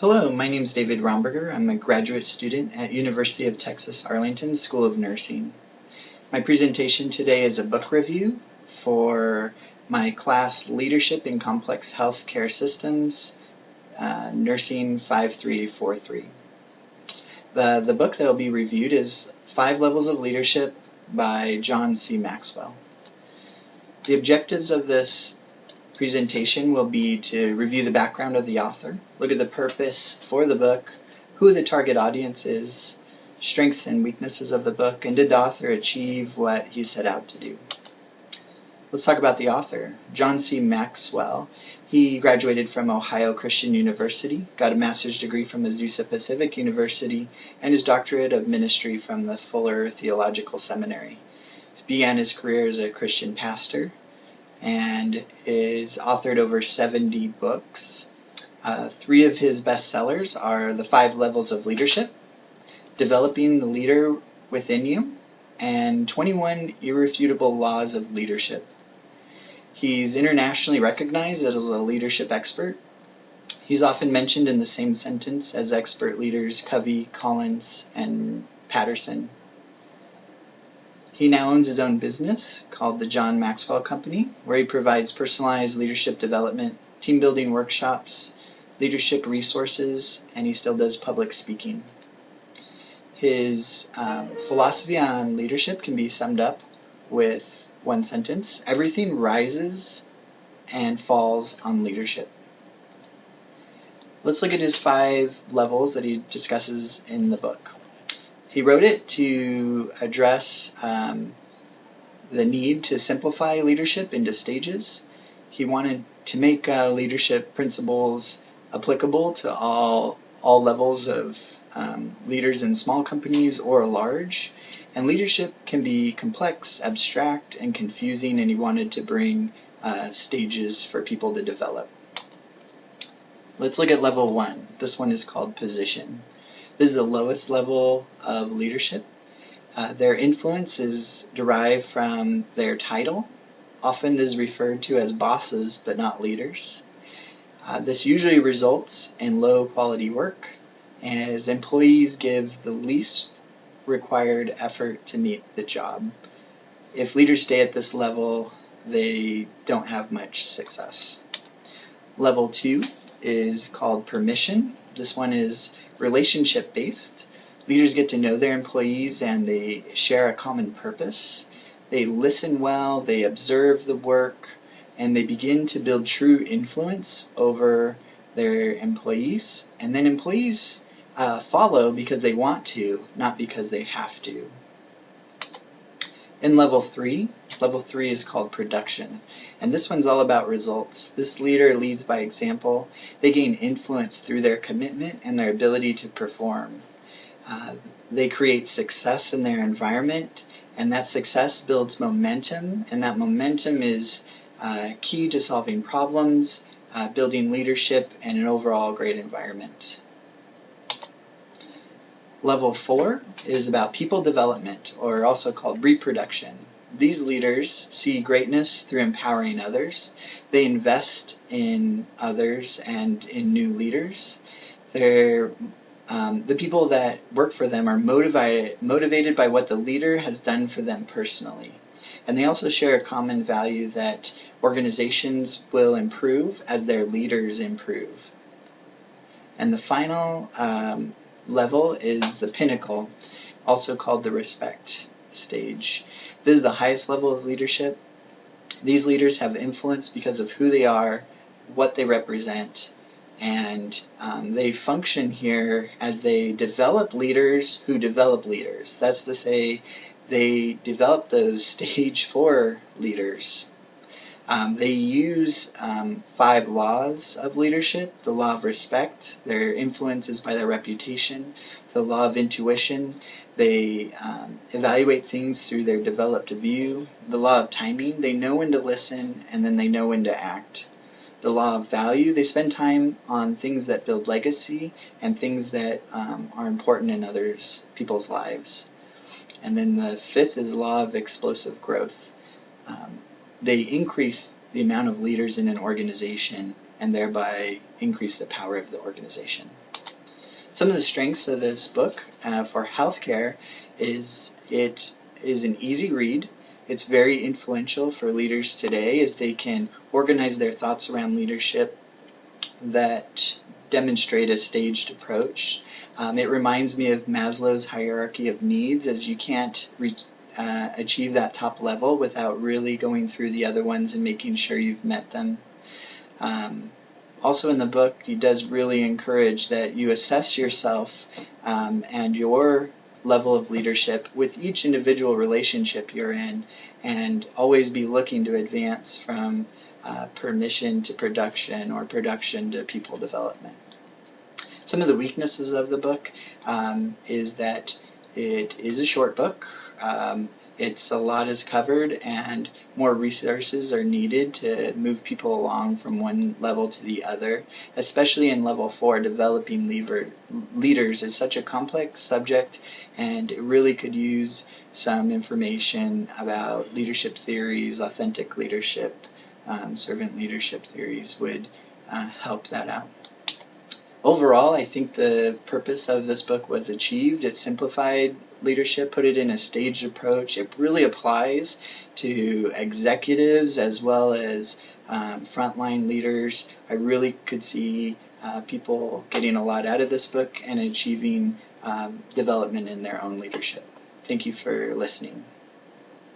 Hello, my name is David.Romberger. I'm a graduate student at University of Texas Arlington School of Nursing. My presentation today is a book review for my class Leadership in Complex Healthcare Systems, Nursing 5343. The book that will be reviewed is 5 Levels of Leadership by John C. Maxwell. The objectives of this presentation will be to review the background of the author, look at the purpose for the book, who the target audience is, strengths and weaknesses of the book, and did the author achieve what he set out to do. Let's talk about the author, John C. Maxwell. He graduated from Ohio Christian University, got a master's degree from Azusa Pacific University, and his doctorate of ministry from the Fuller Theological Seminary. He began his career as a Christian pastor, and is authored over 70 books. 3 of his bestsellers are The 5 Levels of Leadership, Developing the Leader Within You, and 21 Irrefutable Laws of Leadership. He's internationally recognized as a leadership expert. He's often mentioned in the same sentence as expert leaders Covey, Collins, and Patterson. He now owns his own business called the John Maxwell Company, where he provides personalized leadership development, team building workshops, leadership resources, and he still does public speaking. His philosophy on leadership can be summed up with one sentence: everything rises and falls on leadership. Let's look at his 5 levels that he discusses in the book. He wrote it to address the need to simplify leadership into stages. He wanted to make leadership principles applicable to all levels of leaders in small companies or large. And leadership can be complex, abstract, and confusing, and he wanted to bring stages for people to develop. Let's look at level 1. This one is called position. This is the lowest level of leadership. Their influence is derived from their title. Often this is referred to as bosses, but not leaders. This usually results in low quality work, as employees give the least required effort to meet the job. If leaders stay at this level, they don't have much success. Level 2 is called permission. This one is relationship-based. Leaders get to know their employees and they share a common purpose. They listen well, they observe the work, and they begin to build true influence over their employees. And then employees follow because they want to, not because they have to. In level 3 is called production, and this one's all about results. This leader leads by example. They gain influence through their commitment and their ability to perform. They create success in their environment, and that success builds momentum, and that momentum is key to solving problems, building leadership, and an overall great environment. Level 4 is about people development, or also called reproduction. These leaders see greatness through empowering others. They invest in others and in new leaders. The people that work for them are motivated by what the leader has done for them personally. And they also share a common value that organizations will improve as their leaders improve. And the final level is the pinnacle, also called the respect stage. This is the highest level of leadership. These leaders have influence because of who they are, what they represent, and they function here as they develop leaders who develop leaders. That's to say, they develop those stage 4 leaders. They use 5 laws of leadership. The law of respect, their influence is by their reputation. The law of intuition, they evaluate things through their developed view. The law of timing, they know when to listen and then they know when to act. The law of value, they spend time on things that build legacy and things that are important in people's lives. And then the 5th is law of explosive growth. They increase the amount of leaders in an organization and thereby increase the power of the organization. Some of the strengths of this book for healthcare is it is an easy read. It's very influential for leaders today as they can organize their thoughts around leadership that demonstrate a staged approach. It reminds me of Maslow's hierarchy of needs, as you can't achieve that top level without really going through the other ones and making sure you've met them. Also in the book, he does really encourage that you assess yourself and your level of leadership with each individual relationship you're in, and always be looking to advance from permission to production or production to people development. Some of the weaknesses of the book is that it is a short book. It's a lot is covered, and more resources are needed to move people along from one level to the other, especially in level 4. Developing leaders is such a complex subject, and it really could use some information about leadership theories, authentic leadership, servant leadership theories would help that out. Overall, I think the purpose of this book was achieved. It simplified leadership, put it in a staged approach. It really applies to executives as well as frontline leaders. I really could see people getting a lot out of this book and achieving development in their own leadership. Thank you for listening.